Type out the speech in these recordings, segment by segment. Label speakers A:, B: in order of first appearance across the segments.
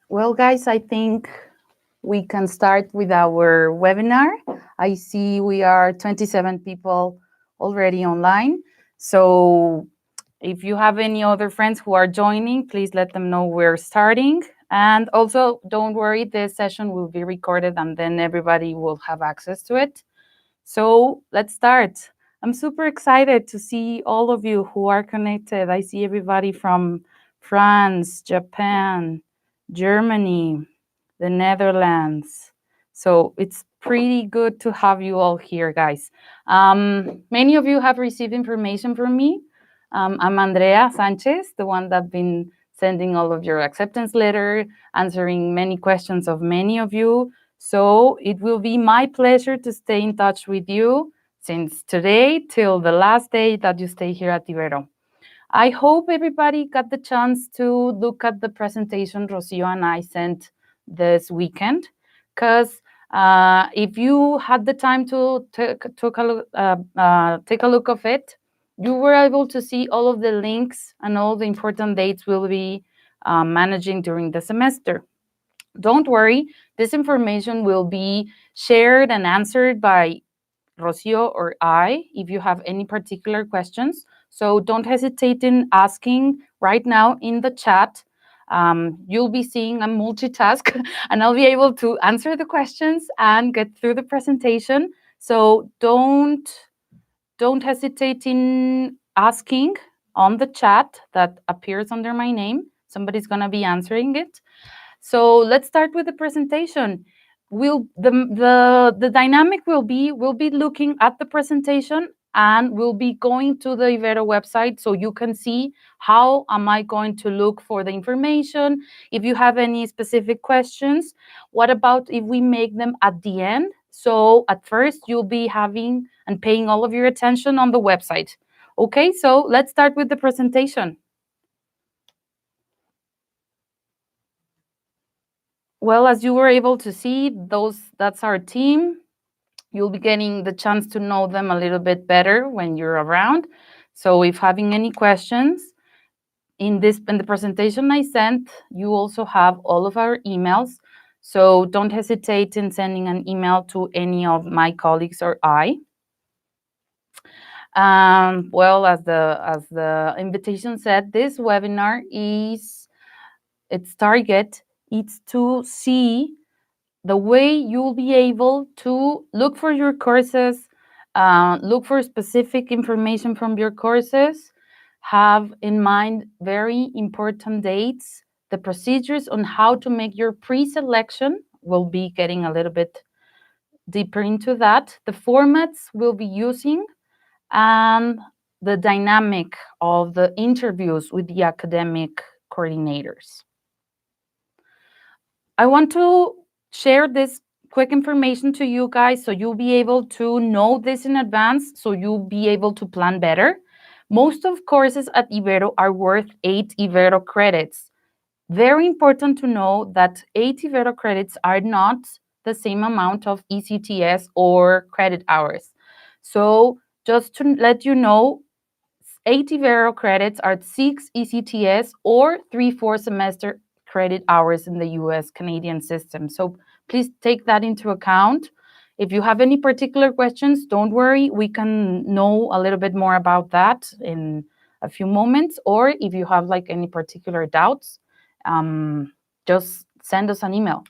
A: Well, guys, I think we can start with our webinar. I see we are 27 people already online. So if you have any other friends who are joining, please let them know we're starting. And also, don't worry, this session will be recorded and then everybody will have access to it. So let's start. I'm super excited to see all of you who are connected. I see everybody from France, Japan, Germany, the Netherlands. So it's pretty good to have you all here, guys. Many of you have received information from me. I'm Andrea Sanchez, the one that's been sending all of your acceptance letter, answering many questions of many of you. So it will be my pleasure to stay in touch with you since today till the last day that you stay here at Ibero. I hope everybody got the chance to look at the presentation Rocio and I sent this weekend, because if you had the time to take a look of it, you were able to see all of the links and all the important dates we'll be managing during the semester. Don't worry, this information will be shared and answered by Rocio or I if you have any particular questions. So don't hesitate in asking right now in the chat. You'll be seeing a multitask and I'll be able to answer the questions and get through the presentation. So don't hesitate in asking on the chat that appears under my name. Somebody's going to be answering it. So let's start with the presentation. The dynamic will be we'll be looking at the presentation and we'll be going to the Ibero website so you can see how am I going to look for the information. If you have any specific questions, what about if we make them at the end? So at first you'll be having and paying all of your attention on the website. Okay, so let's start with the presentation. Well, as you were able to see, that's our team. You'll be getting the chance to know them a little bit better when you're around. So if having any questions in the presentation I sent, you also have all of our emails. So don't hesitate in sending an email to any of my colleagues or I. Well, as the invitation said, this webinar its target is to see the way you'll be able to look for your courses, look for specific information from your courses, have in mind very important dates, the procedures on how to make your pre-selection. We'll be getting a little bit deeper into that, the formats we'll be using, and the dynamic of the interviews with the academic coordinators. I want to share this quick information to you guys so you'll be able to know this in advance, so you'll be able to plan better. Most of courses at Ibero are worth 8 Ibero credits. Very important to know that 8 Ibero credits are not the same amount of ECTS or credit hours. So just to let you know, 8 Ibero credits are 6 ECTS or 3/4 semester credit hours in the US Canadian system. So please take that into account. If you have any particular questions, don't worry, we can know a little bit more about that in a few moments. Or if you have like any particular doubts, just send us an email.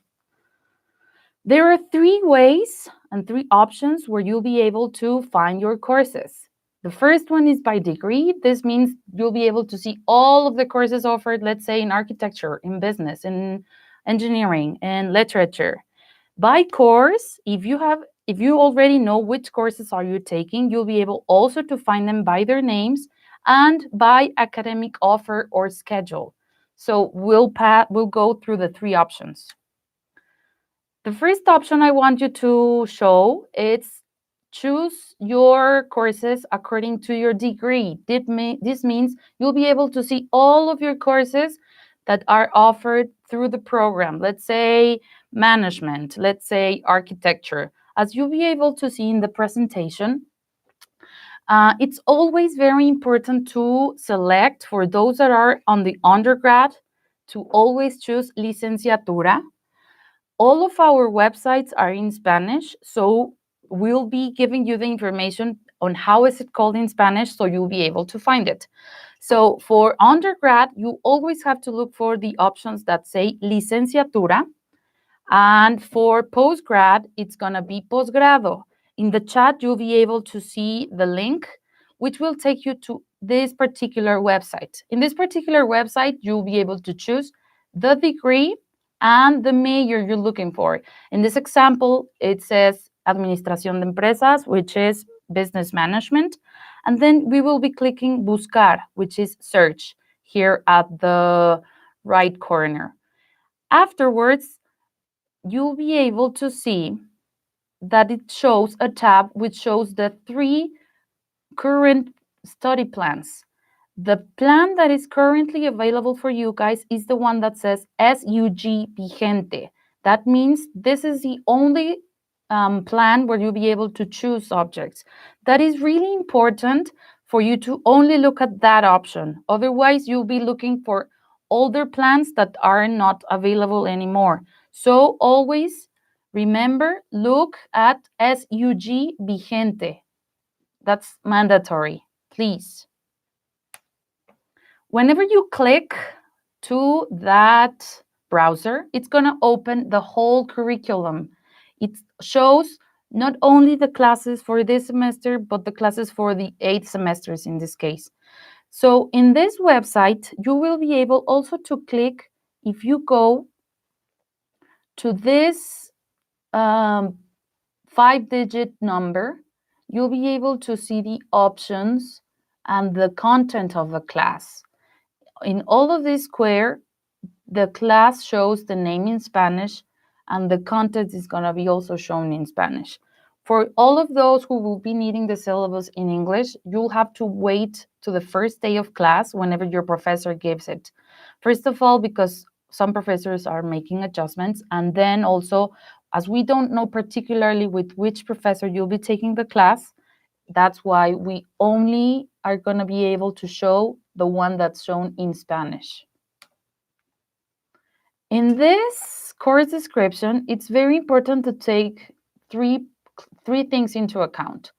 A: There are 3 ways and 3 options where you'll be able to find your courses. The first one is by degree. This means you'll be able to see all of the courses offered, let's say in architecture, in business, in engineering, and literature. By course, if you already know which courses are you taking, you'll be able also to find them by their names and by academic offer or schedule. So we'll go through the 3 options. The first option I want you to show is choose your courses according to your degree. This means you'll be able to see all of your courses that are offered through the program. Let's say management, let's say architecture. As you'll be able to see in the presentation, it's always very important to select, for those that are on the undergrad, to always choose licenciatura. All of our websites are in Spanish, so we'll be giving you the information on how is it called in Spanish, so you'll be able to find it. So for undergrad, you always have to look for the options that say licenciatura. And for postgrad, it's going to be posgrado. In the chat, you'll be able to see the link, which will take you to this particular website. In this particular website, you'll be able to choose the degree and the major you're looking for. In this example, it says Administración de Empresas, which is business management. And then we will be clicking Buscar, which is search, here at the right corner. Afterwards, you'll be able to see that it shows a tab which shows the 3 current study plans. The plan that is currently available for you guys is the one that says SUG Vigente. That means this is the only plan where you'll be able to choose subjects. That is really important for you to only look at that option. Otherwise, you'll be looking for older plans that are not available anymore. So always remember, look at SUG Vigente. That's mandatory, please. Whenever you click to that browser, it's going to open the whole curriculum. It shows not only the classes for this semester, but the classes for the 8 semesters in this case. So in this website, you will be able also to click, if you go to this 5-digit number, you'll be able to see the options and the content of the class. In all of this square, the class shows the name in Spanish, and the content is going to be also shown in Spanish. For all of those who will be needing the syllabus in English, you'll have to wait to the first day of class whenever your professor gives it. First of all, because some professors are making adjustments, and then also, as we don't know particularly with which professor you'll be taking the class, that's why we only are going to be able to show the one that's shown in Spanish. In this course description, it's very important to take three things into account.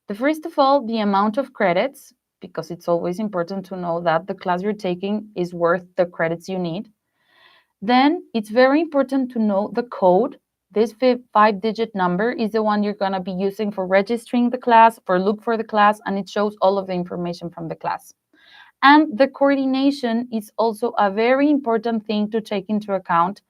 A: The first of all, the amount of credits, because it's always important to know that the class you're taking is worth the credits you need. Then it's very important to know the code. This 5-digit number is the one you're going to be using for registering the class, for look for the class, and it shows all of the information from the class. And the coordination is also a very important thing to take into account,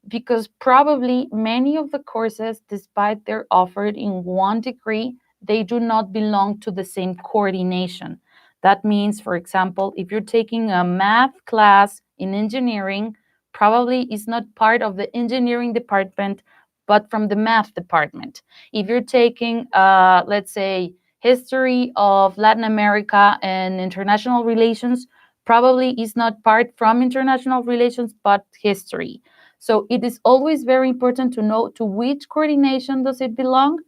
A: because probably many of the courses, despite they're offered in one degree, they do not belong to the same coordination. That means, for example, if you're taking a math class in engineering, probably is not part of the engineering department, but from the math department. If you're taking, let's say, history of Latin America and international relations, probably is not part from international relations, but history. So it is always very important to know to which coordination does it belong,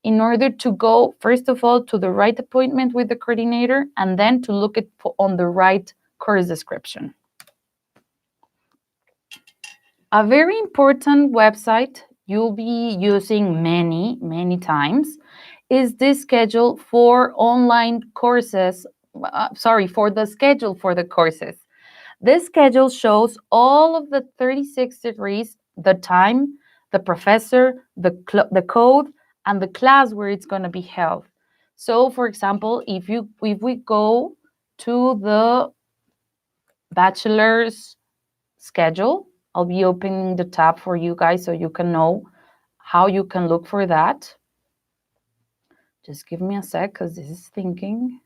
A: in order to go, first of all, to the right appointment with the coordinator, and then to look at on the right course description. A very important website you'll be using many times is this schedule for online courses, for the schedule for the courses. This schedule shows all of the 36 degrees, the time, the professor, the code, and the class where it's going to be held. So, for example, if we go to the bachelor's schedule, I'll be opening the tab for you guys so you can know how you can look for that. Just give me a sec, because this is thinking.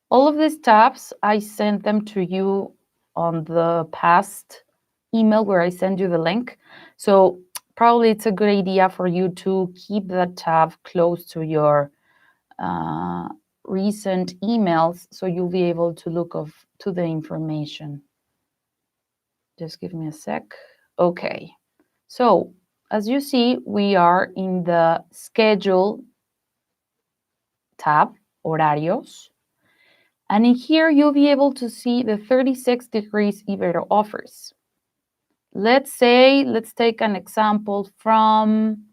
A: All of these tabs, I sent them to you on the past email where I send you the link. So probably it's a good idea for you to keep that tab close to your recent emails, so you'll be able to look to the information. Just give me a sec. Okay. So as you see, we are in the schedule tab, Horarios. And in here, you'll be able to see the 36 degrees Ibero offers. Let's take an example from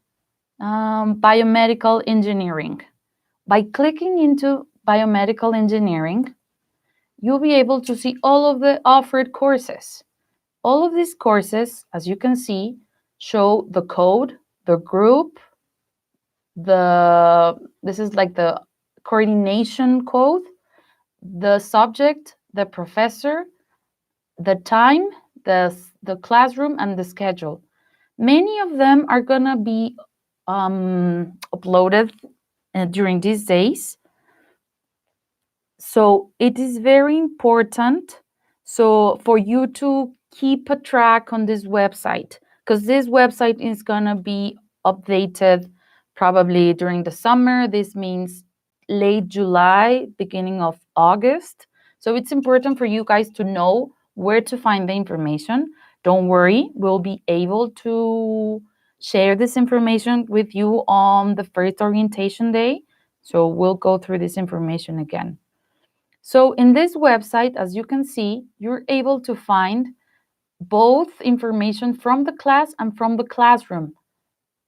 A: biomedical engineering. By clicking into biomedical engineering, you'll be able to see all of the offered courses. All of these courses, as you can see, show the code, the group, this is like the coordination code, the subject, the professor, the time, the classroom, and the schedule. Many of them are gonna be uploaded during these days. So it is very important for you to keep a track on this website, because this website is gonna be updated probably during the summer. This means late July, beginning of August. So it's important for you guys to know where to find the information. Don't worry, we'll be able to share this information with you on the first orientation day. So we'll go through this information again. So in this website, as you can see, you're able to find both information from the class and from the classroom.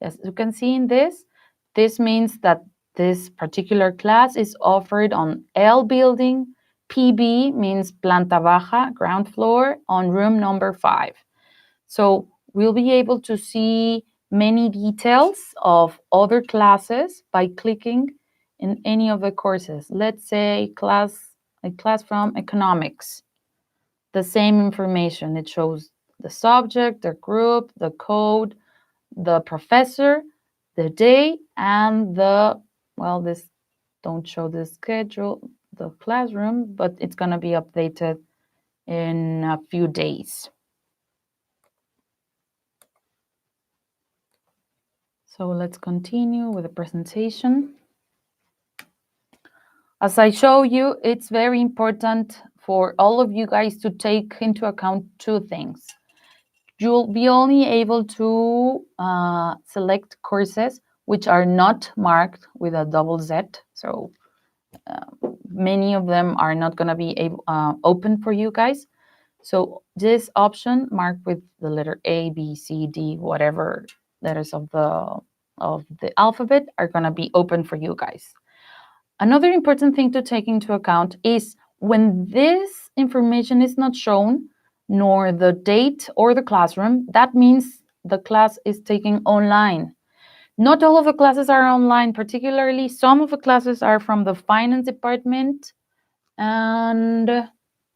A: As you can see in this means that this particular class is offered on L building. PB means planta baja, ground floor, on room number 5. So we'll be able to see many details of other classes by clicking in any of the courses. Let's say a class from economics. The same information. It shows the subject, the group, the code, the professor, the day, and this don't show the schedule, the classroom, but it's going to be updated in a few days. So let's continue with the presentation. As I show you, it's very important for all of you guys to take into account 2 things. You'll be only able to select courses which are not marked with a double Z. So many of them are not going to be open for you guys. So this option marked with the letter A, B, C, D, whatever letters of the alphabet are going to be open for you guys. Another important thing to take into account is when this information is not shown, nor the date or the classroom, that means the class is taken online. Not all of the classes are online, particularly some of the classes are from the finance department and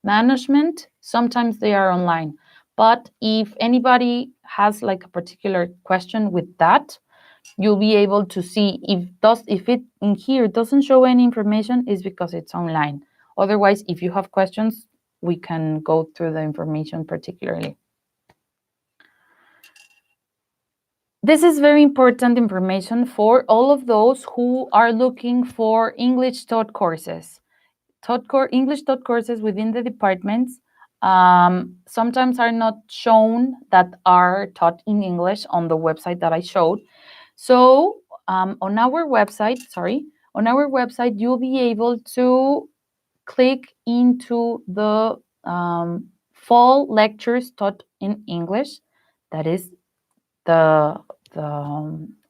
A: management. Sometimes they are online. But if anybody has like a particular question with that, you'll be able to see if it in here doesn't show any information, is because it's online. Otherwise, if you have questions, we can go through the information particularly. This is very important information for all of those who are looking for English taught courses. English taught courses within the departments sometimes are not shown that are taught in English on the website that I showed. So on our website, you'll be able to click into the fall lectures taught in English. That is the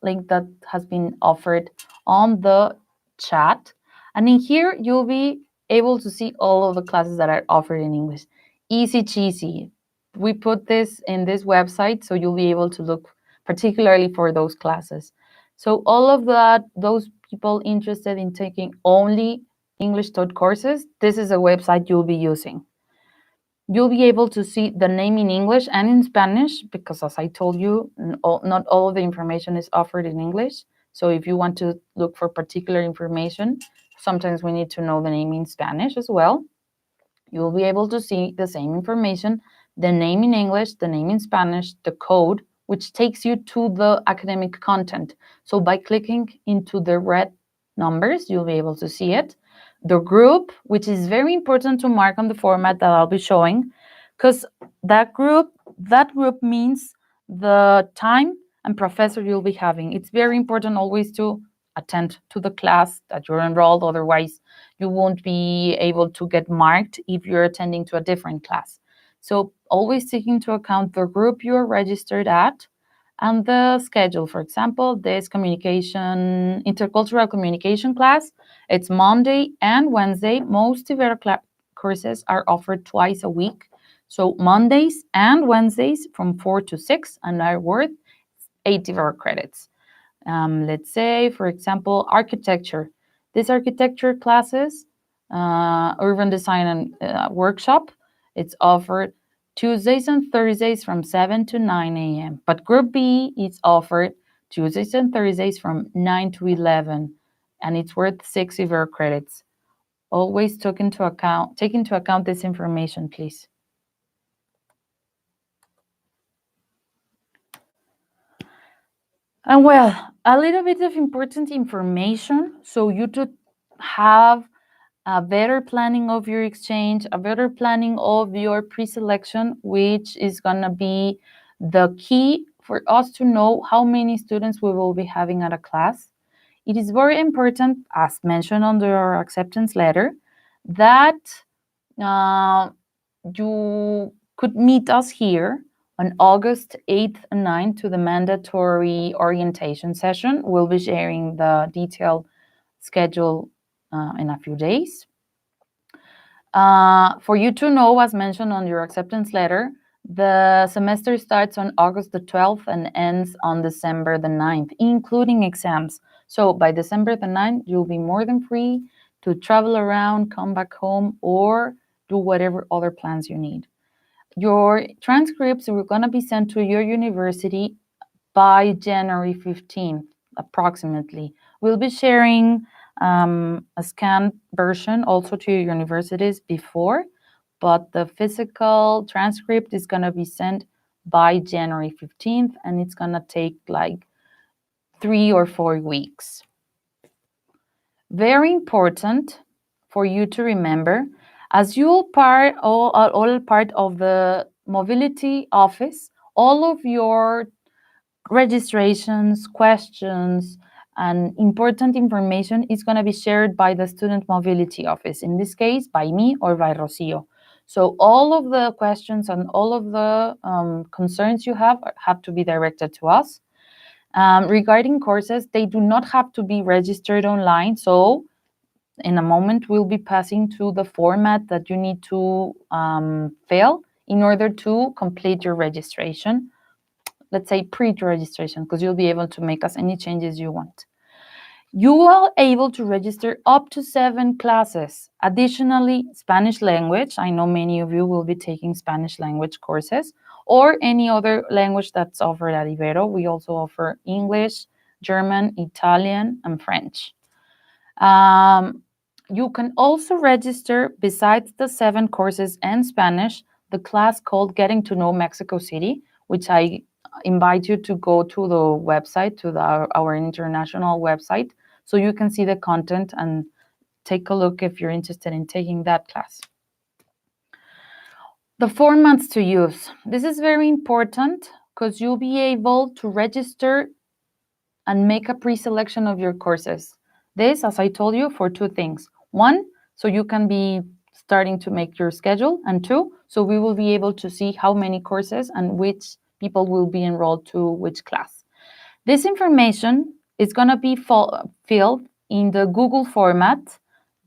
A: link that has been offered on the chat. And in here, you'll be able to see all of the classes that are offered in English. Easy cheesy. We put this in this website, so you'll be able to look particularly for those classes. So all of those people interested in taking only English taught courses, this is a website you'll be using. You'll be able to see the name in English and in Spanish, because as I told you, not all of the information is offered in English. So if you want to look for particular information, sometimes we need to know the name in Spanish as well. You'll be able to see the same information, the name in English, the name in Spanish, the code, which takes you to the academic content. So by clicking into the red numbers, you'll be able to see it. The group, which is very important to mark on the format that I'll be showing, because that group means the time and professor you'll be having. It's very important always to attend to the class that you're enrolled. Otherwise, you won't be able to get marked if you're attending to a different class. So always take into account the group you're registered at and the schedule. For example, this intercultural communication class, it's Monday and Wednesday. Most Ibero courses are offered twice a week. So Mondays and Wednesdays from 4 to 6 and are worth 80 credits. Let's say, for example, architecture. These architecture classes, urban design and workshop, it's offered Tuesdays and Thursdays from 7 to 9 a.m. But Group B is offered Tuesdays and Thursdays from 9 to 11, and it's worth 60 credits. Always take into account this information, please. And well, a little bit of important information so you to have a better planning of your exchange, a better planning of your pre-selection, which is going to be the key for us to know how many students we will be having at a class. It is very important, as mentioned under our acceptance letter, that you could meet us here on August 8th and 9th to the mandatory orientation session. We'll be sharing the detailed schedule in a few days. For you to know, as mentioned on your acceptance letter, the semester starts on August the 12th and ends on December the 9th, including exams. So by December the 9th, you'll be more than free to travel around, come back home, or do whatever other plans you need. Your transcripts are going to be sent to your university by January 15th, approximately. We'll be sharing a scanned version also to your universities before, but the physical transcript is going to be sent by January 15th, and it's going to take like 3 or 4 weeks. Very important for you to remember, as you're all part of the mobility office, all of your registrations, questions, and important information is going to be shared by the Student Mobility Office, in this case, by me or by Rocio. So all of the questions and all of the concerns you have to be directed to us. Regarding courses, they do not have to be registered online. So in a moment, we'll be passing to the format that you need to fill in order to complete your registration. Let's say pre-registration, because you'll be able to make us any changes you want. You are able to register up to 7 classes. Additionally, Spanish language. I know many of you will be taking Spanish language courses or any other language that's offered at Ibero. We also offer English, German, Italian, and French. You can also register, besides the 7 courses and Spanish, the class called Getting to Know Mexico City, which I invite you to go to the website, to our international website, so you can see the content and take a look if you're interested in taking that class. The formats to use. This is very important because you'll be able to register and make a pre-selection of your courses. This, as I told you, for 2 things. 1, so you can be starting to make your schedule, and 2, so we will be able to see how many courses and which people will be enrolled to which class. This information is going to be filled in the Google format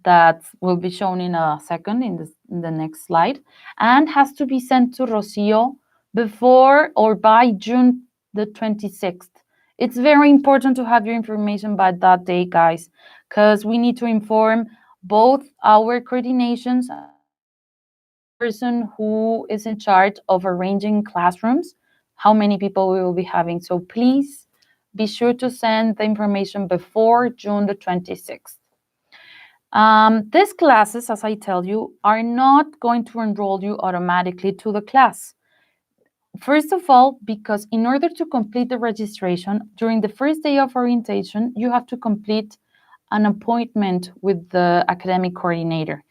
A: that will be shown in a second in the next slide, and has to be sent to Rocio before or by June the 26th. It's very important to have your information by that day, guys, because we need to inform both our coordinations and the person who is in charge of arranging classrooms, how many people we will be having. So please be sure to send the information before June the 26th. These classes, as I tell you, are not going to enroll you automatically to the class. First of all, because in order to complete the registration, during the first day of orientation, you have to complete an appointment with the academic coordinator.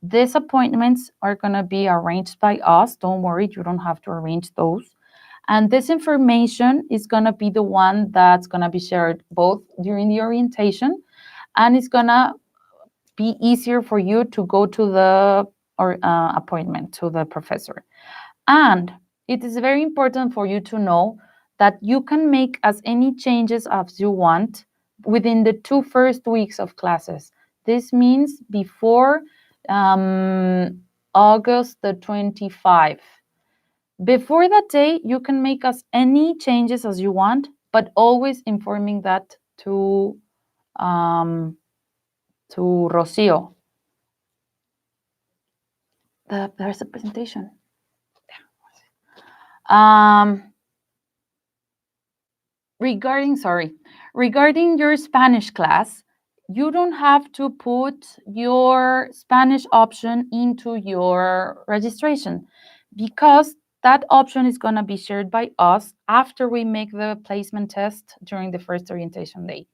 A: These appointments are going to be arranged by us. Don't worry, you don't have to arrange those. And this information is going to be the one that's going to be shared both during the orientation, and it's going to be easier for you to go to the appointment to the professor. And it is very important for you to know that you can make as any changes as you want within the 2 first weeks of classes. This means before August the 25. Before that day, you can make as any changes as you want, but always informing that to Rocio. There's a presentation. Regarding your Spanish class, you don't have to put your Spanish option into your registration, because that option is going to be shared by us after we make the placement test during the first orientation day.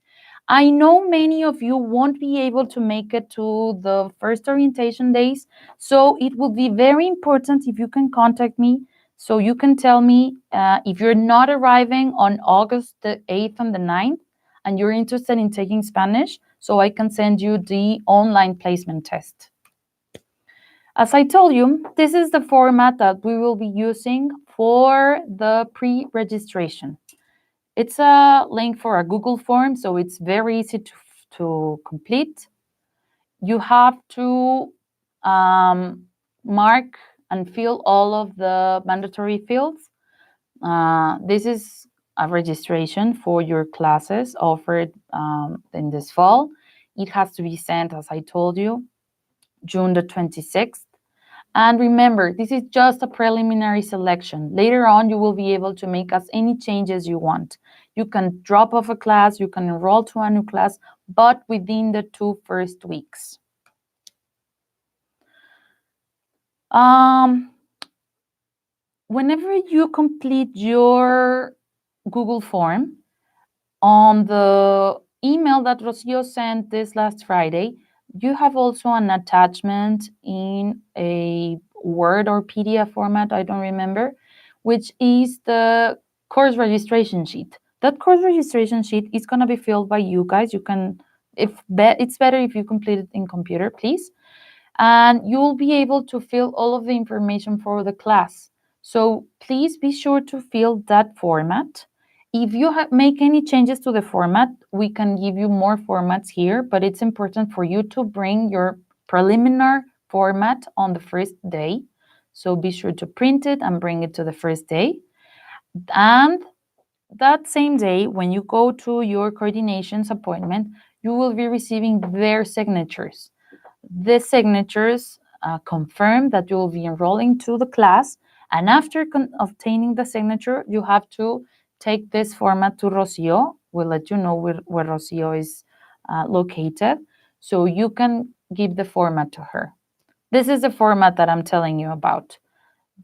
A: I know many of you won't be able to make it to the first orientation days, so it will be very important if you can contact me, so you can tell me if you're not arriving on August the 8th and the 9th and you're interested in taking Spanish, so I can send you the online placement test. As I told you, this is the format that we will be using for the pre-registration. It's a link for a Google form, so it's very easy to complete. You have to mark and fill all of the mandatory fields. This is a registration for your classes offered in this fall. It has to be sent, as I told you, June the 26th. And remember, this is just a preliminary selection. Later on, you will be able to make as any changes you want. You can drop off a class, you can enroll to a new class, but within the 2 first weeks. Whenever you complete your Google form, on the email that Rocio sent this last Friday, you have also an attachment in a Word or PDF format, I don't remember, which is the course registration sheet. That course registration sheet is going to be filled by you guys. You can, it's better if you complete it in computer, please. And you'll be able to fill all of the information for the class. So please be sure to fill that format. If you make any changes to the format, we can give you more formats here, but it's important for you to bring your preliminary format on the first day. So be sure to print it and bring it to the first day. And that same day, when you go to your coordinations appointment, you will be receiving their signatures. The signatures confirm that you will be enrolling to the class, and after obtaining the signature, you have to take this format to Rocio. We'll let you know where Rocio is located, so you can give the format to her. This is the format that I'm telling you about.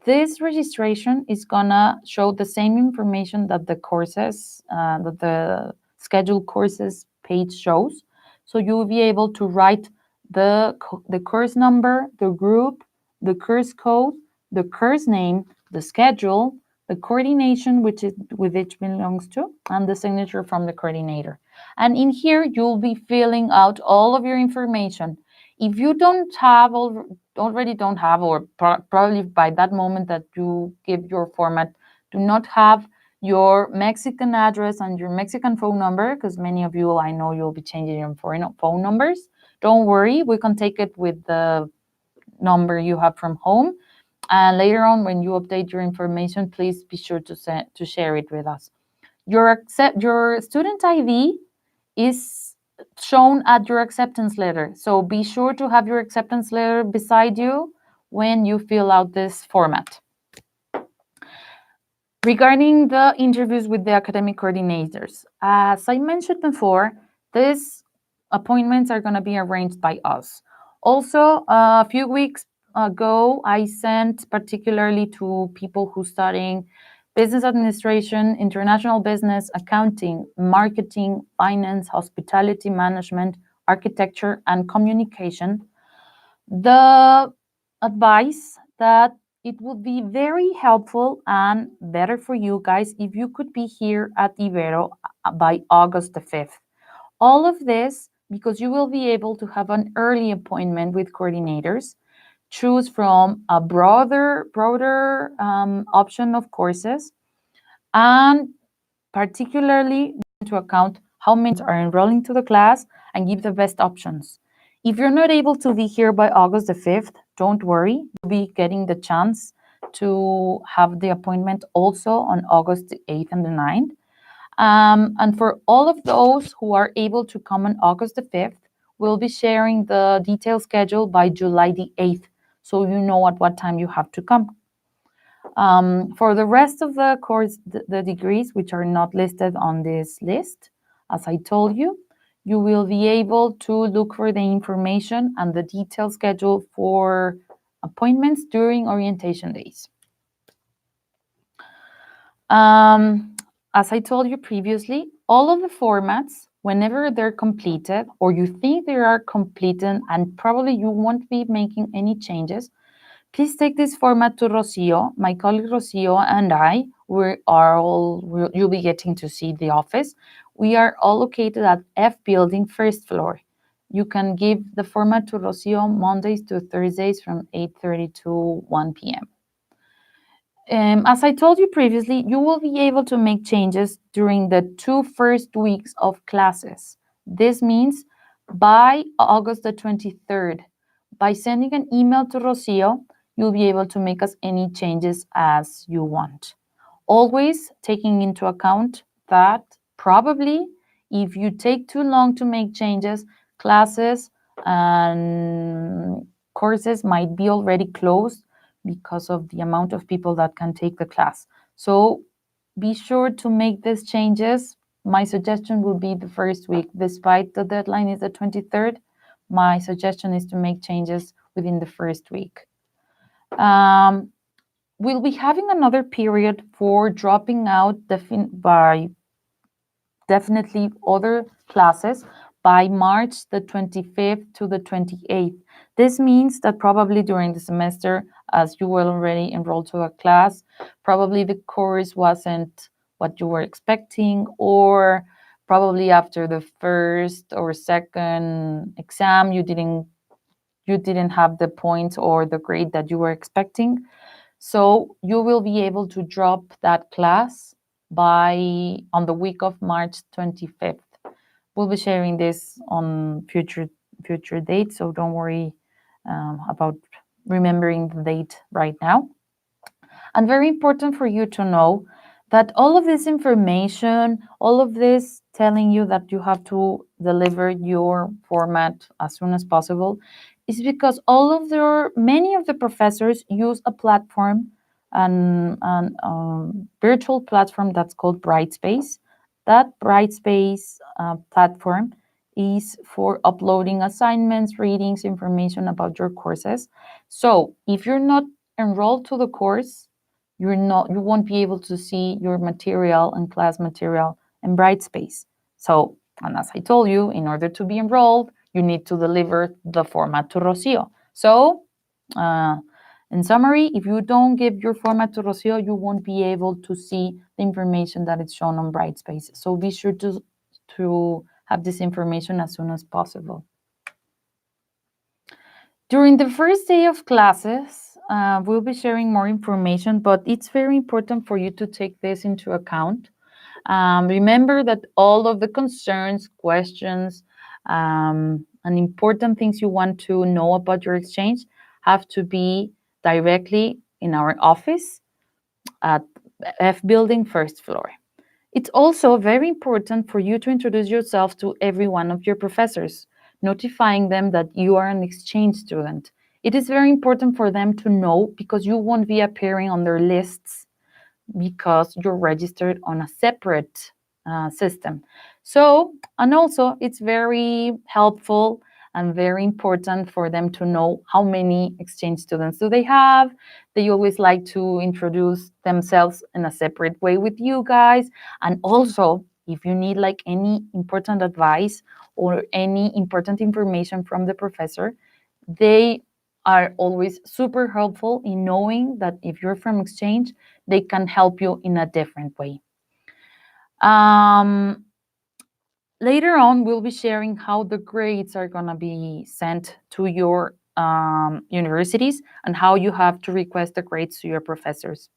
A: This registration is gonna show the same information that the courses, that the scheduled courses page shows. So you will be able to write the course number, the group, the course code, the course name, the schedule, the coordination which it belongs to, and the signature from the coordinator. And in here, you'll be filling out all of your information. If you already don't have, or probably by that moment that you give your format, do not have your Mexican address and your Mexican phone number, because many of you, I know you'll be changing your phone numbers. Don't worry, we can take it with the number you have from home. And later on, when you update your information, please be sure to share it with us. Your student ID is shown at your acceptance letter. So be sure to have your acceptance letter beside you when you fill out this format. Regarding the interviews with the academic coordinators, as I mentioned before, these appointments are going to be arranged by us. Also, a few weeks ago, I sent particularly to people who studying business administration, international business, accounting, marketing, finance, hospitality management, architecture, and communication, the advice that it would be very helpful and better for you guys if you could be here at Ibero by August the 5th. All of this because you will be able to have an early appointment with coordinators, choose from a broader option of courses, and particularly into account how many are enrolling to the class and give the best options. If you're not able to be here by August the 5th, don't worry. You'll be getting the chance to have the appointment also on August the 8th and the 9th. And for all of those who are able to come on August the 5th, we'll be sharing the detailed schedule by July the 8th, so you know at what time you have to come. For the rest of the course, the degrees, which are not listed on this list, as I told you, you will be able to look for the information and the detailed schedule for appointments during orientation days. As I told you previously, all of the formats, whenever they're completed or you think they are completed and probably you won't be making any changes, please take this format to Rocio. My colleague Rocio and I, you'll be getting to see the office. We are all located at F Building, first floor. You can give the format to Rocio Mondays to Thursdays from 8:30 to 1 p.m. As I told you previously, you will be able to make changes during the 2 first weeks of classes. This means by August the 23rd, by sending an email to Rocio, you'll be able to make as any changes as you want. Always taking into account that probably if you take too long to make changes, classes and courses might be already closed because of the amount of people that can take the class. So be sure to make these changes. My suggestion will be the first week. Despite the deadline is the 23rd, my suggestion is to make changes within the first week. We'll be having another period for dropping out by definitely other classes by March the 25th to the 28th. This means that probably during the semester, as you were already enrolled to a class, probably the course wasn't what you were expecting, or probably after the first or second exam, you didn't have the points or the grade that you were expecting. So you will be able to drop that class on the week of March 25th. We'll be sharing this on future dates, so don't worry about remembering the date right now. And very important for you to know that all of this information, all of this telling you that you have to deliver your format as soon as possible, is because many of the professors use a platform, and virtual platform that's called Brightspace. That Brightspace platform is for uploading assignments, readings, information about your courses. So if you're not enrolled to the course, you won't be able to see your material and class material in Brightspace. So, and as I told you, in order to be enrolled, you need to deliver the format to Rocio. So, in summary, if you don't give your format to Rocio, you won't be able to see the information that is shown on Brightspace. So be sure to have this information as soon as possible. During the first day of classes, we'll be sharing more information, but it's very important for you to take this into account. Remember that all of the concerns, questions, and important things you want to know about your exchange have to be directly in our office at F Building, first floor. It's also very important for you to introduce yourself to every one of your professors, notifying them that you are an exchange student. It is very important for them to know because you won't be appearing on their lists because you're registered on a separate system. So, and also it's very helpful and very important for them to know how many exchange students do they have. They always like to introduce themselves in a separate way with you guys. And also, if you need like any important advice or any important information from the professor, they are always super helpful in knowing that if you're from exchange, they can help you in a different way. Later on, we'll be sharing how the grades are going to be sent to your universities and how you have to request the grades to your professors.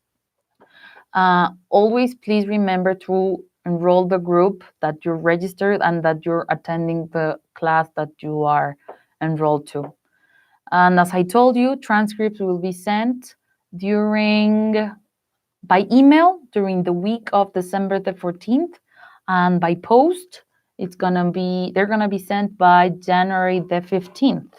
A: Always please remember to enroll the group that you're registered and that you're attending the class that you are enrolled to. And as I told you, transcripts will be sent by email during the week of December the 14th, and by post, they're gonna be sent by January the 15th.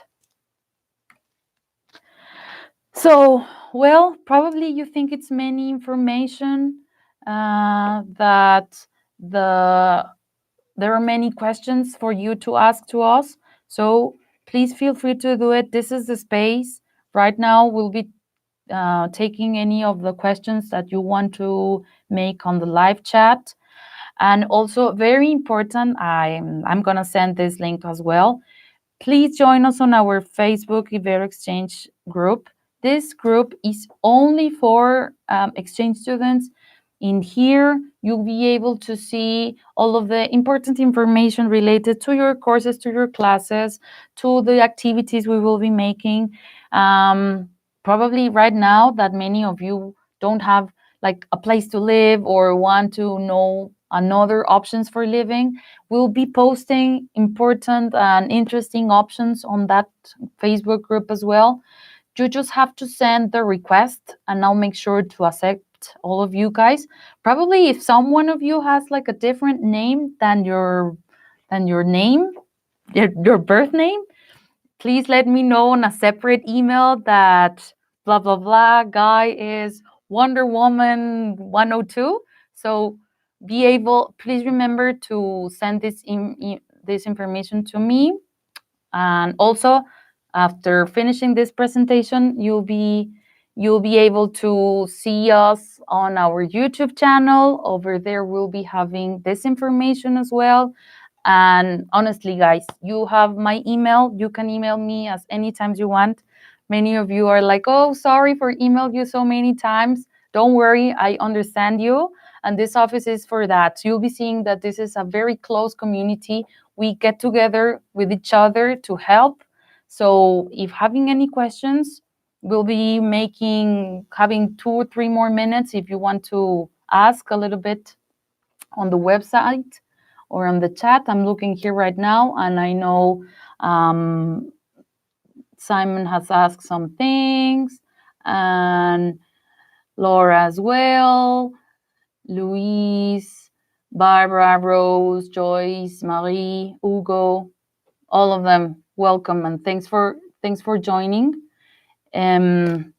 A: So, well, probably you think it's many information, that there are many questions for you to ask to us. So please feel free to do it. This is the space. Right now, we'll be taking any of the questions that you want to make on the live chat. And also, very important, I'm going to send this link as well. Please join us on our Facebook Ibero Exchange group. This group is only for exchange students. In here, you'll be able to see all of the important information related to your courses, to your classes, to the activities we will be making. Probably right now that many of you don't have like a place to live or want to know another options for living, we'll be posting important and interesting options on that Facebook group as well. You just have to send the request and I'll make sure to accept all of you guys. Probably if someone of you has like a different name than your name, your birth name, please let me know on a separate email that blah blah blah guy is Wonder Woman 102. So please remember to send this information to me. And also, after finishing this presentation, you'll be able to see us on our YouTube channel. Over there, we'll be having this information as well. And honestly, guys, you have my email. You can email me as many times you want. Many of you are like, oh, sorry for emailed you so many times. Don't worry, I understand you. And this office is for that. So you'll be seeing that this is a very close community. We get together with each other to help. So if having any questions, we'll be having 2 or 3 more minutes if you want to ask a little bit on the website or on the chat. I'm looking here right now, and I know Simon has asked some things, and Laura as well, Louise, Barbara, Rose, Joyce, Marie, Hugo, all of them, welcome and thanks for joining. And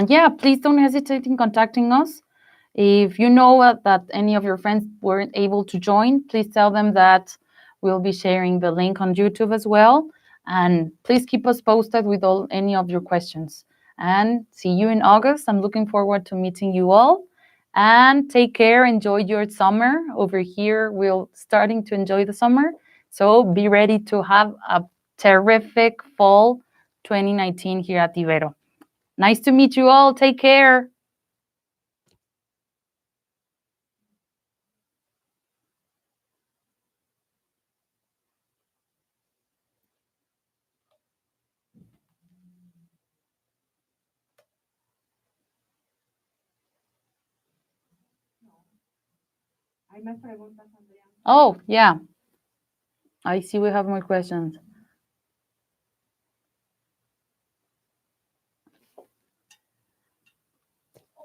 A: yeah, please don't hesitate in contacting us. If you know that any of your friends weren't able to join, please tell them that we'll be sharing the link on YouTube as well. And please keep us posted with any of your questions. And see you in August. I'm looking forward to meeting you all. And take care. Enjoy your summer. Over here, we're starting to enjoy the summer. So be ready to have a terrific fall 2019 here at Ibero. Nice to meet you all. Take care. Oh, yeah. I see we have more questions.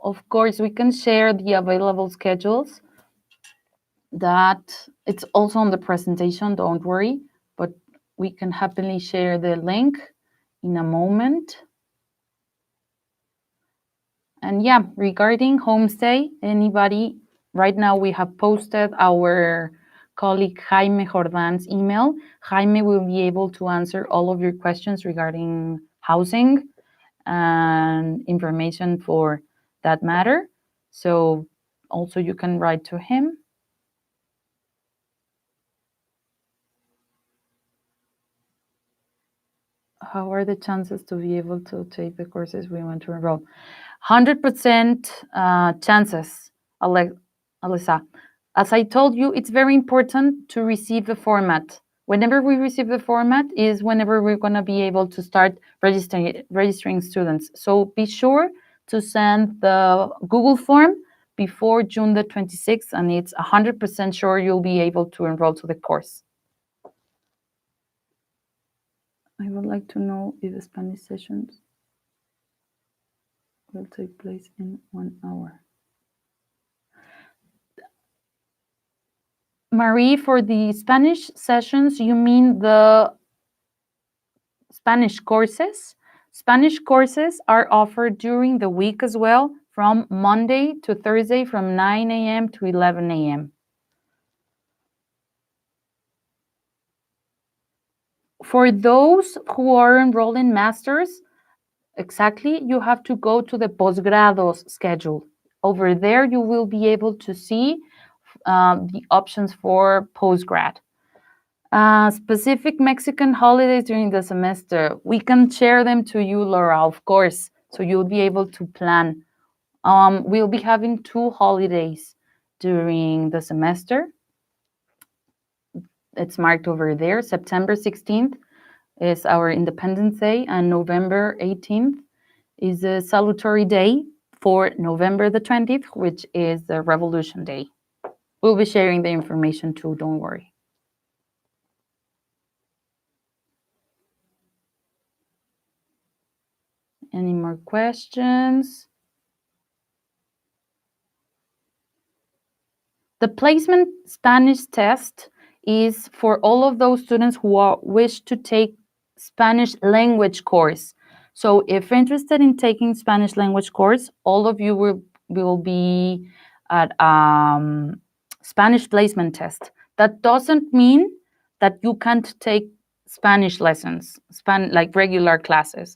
A: Of course, we can share the available schedules. That it's also on the presentation, don't worry, but we can happily share the link in a moment. And yeah, regarding homestay, anybody, right now we have posted our colleague Jaime Jordan's email. Jaime will be able to answer all of your questions regarding housing and information for that matter. So also you can write to him. How are the chances to be able to take the courses we want to enroll? 100% chances, Alyssa. As I told you, it's very important to receive the format. Whenever we receive the format is whenever we're going to be able to start registering students. So be sure to send the Google form before June the 26th, and it's 100% sure you'll be able to enroll to the course. I would like to know if the Spanish sessions will take place in 1 hour. Marie, for the Spanish sessions, you mean the Spanish courses? Spanish courses are offered during the week as well, from Monday to Thursday from 9 a.m. to 11 a.m. For those who are enrolled in masters, exactly, you have to go to the posgrados schedule. Over there, you will be able to see the options for postgrad. Specific Mexican holidays during the semester. We can share them to you, Laura, of course, so you'll be able to plan. We'll be having 2 holidays during the semester. It's marked over there. September 16th is our Independence Day, and November 18th is a salutary day for November the 20th, which is the Revolution Day. We'll be sharing the information too, don't worry. Any more questions? The placement Spanish test is for all of those students who wish to take Spanish language course. So if interested in taking Spanish language course, all of you will be at Spanish placement test. That doesn't mean that you can't take Spanish lessons, like regular classes.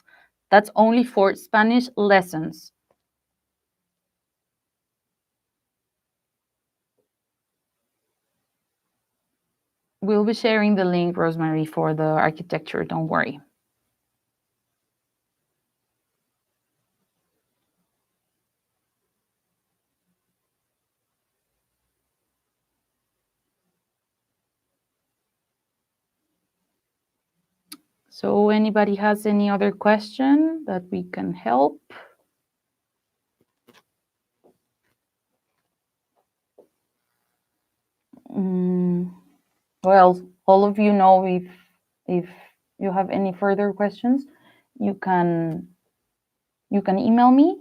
A: That's only for Spanish lessons. We'll be sharing the link, Rosemary, for the architecture. Don't worry. So anybody has any other question that we can help? Well, all of you know, if you have any further questions, you can email me,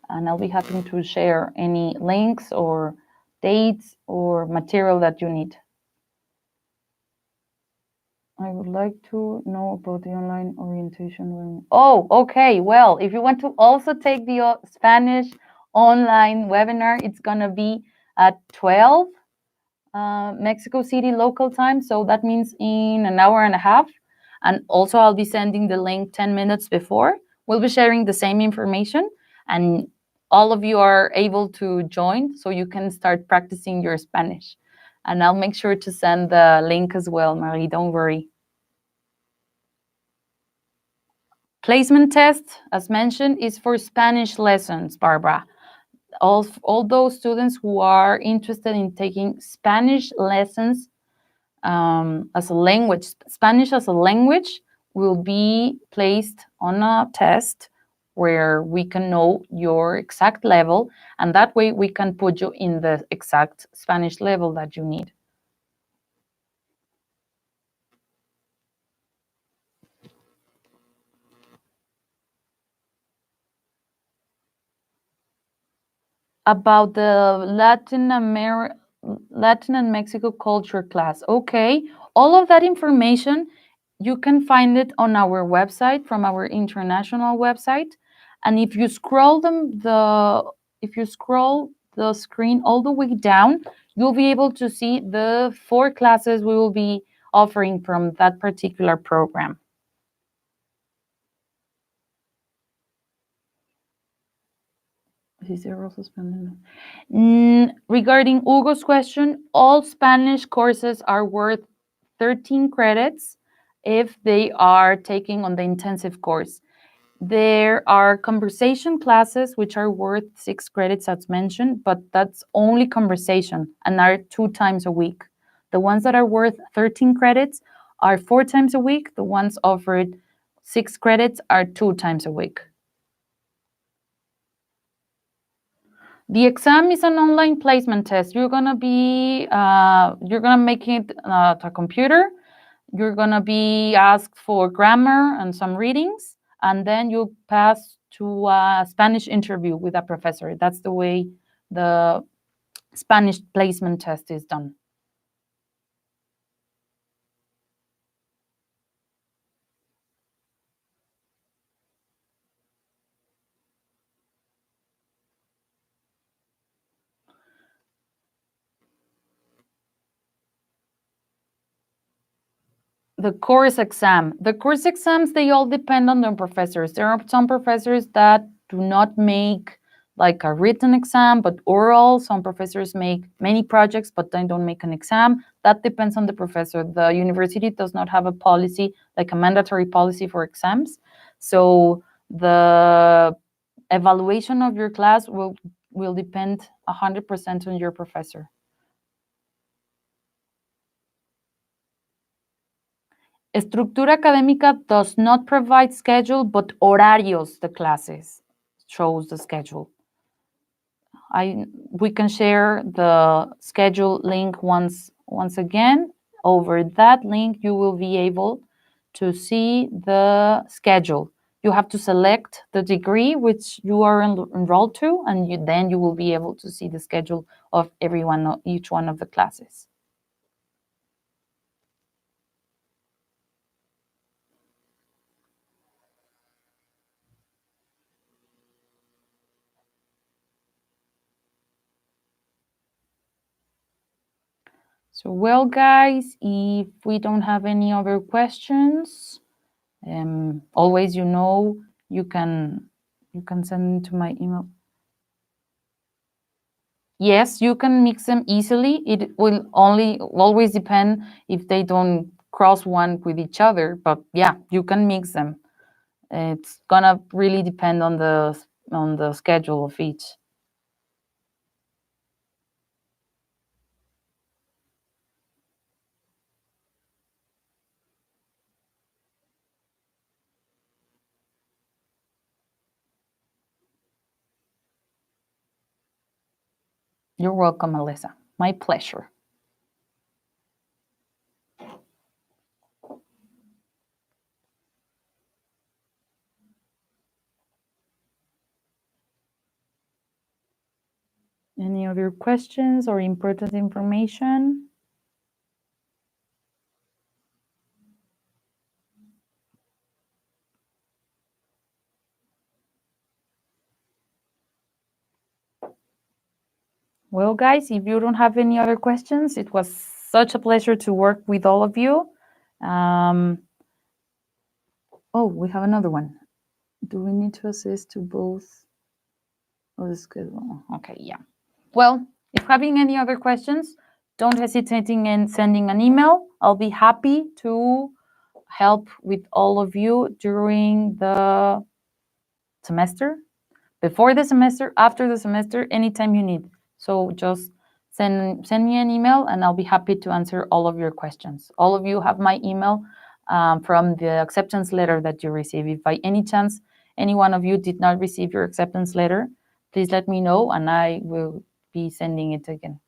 A: and I'll be happy to share any links or dates or material that you need. I would like to know about the online orientation. Oh, okay. Well, if you want to also take the Spanish online webinar, it's gonna be at 12 Mexico City local time. So that means in an hour and a half. And also I'll be sending the link 10 minutes before. We'll be sharing the same information, and all of you are able to join so you can start practicing your Spanish. And I'll make sure to send the link as well, Marie, don't worry. Placement test, as mentioned, is for Spanish lessons, Barbara. All those students who are interested in taking Spanish lessons as a language, Spanish as a language, will be placed on a test where we can know your exact level, and that way we can put you in the exact Spanish level that you need. About the Latin and Mexico culture class. Okay, all of that information, you can find it on our website, from our international website. And if you scroll the screen all the way down, you'll be able to see the 4 classes we will be offering from that particular program. Regarding Hugo's question, all Spanish courses are worth 13 credits, if they are taking on the intensive course. There are conversation classes which are worth 6 credits as mentioned, but that's only conversation and are 2 times a week. The ones that are worth 13 credits are 4 times a week. The ones offered 6 credits are 2 times a week. The exam is an online placement test. You're gonna make it at a computer. You're gonna be asked for grammar and some readings, and then you pass to a Spanish interview with a professor. That's the way the Spanish placement test is done. The course exam. The course exams, they all depend on the professors. There are some professors that do not make like a written exam, but oral. Some professors make many projects, but then don't make an exam. That depends on the professor. The university does not have a policy, like a mandatory policy for exams. So the evaluation of your class will depend 100% on your professor. Estructura Académica does not provide schedule, but horarios, the classes, shows the schedule. We can share the schedule link once again. Over that link, you will be able to see the schedule. You have to select the degree which you are enrolled to, and then you will be able to see the schedule of each one of the classes. So, well, guys, if we don't have any other questions, always, you can send to my email. Yes, you can mix them easily. It will always depend if they don't cross one with each other. But yeah, you can mix them. It's gonna really depend on the schedule of each. You're welcome, Alyssa. My pleasure. Any other questions or important information? Well, guys, if you don't have any other questions, it was such a pleasure to work with all of you. Oh, we have another one. Do we need to assist to both of the schedule? Okay, yeah. Well, if having any other questions, don't hesitate in sending an email. I'll be happy to help with all of you during the semester, before the semester, after the semester, anytime you need. So just send me an email and I'll be happy to answer all of your questions. All of you have my email from the acceptance letter that you receive. If by any chance any one of you did not receive your acceptance letter, please let me know and I will be sending it again.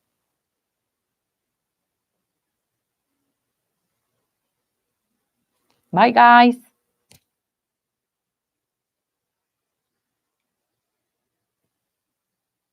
A: Bye, guys.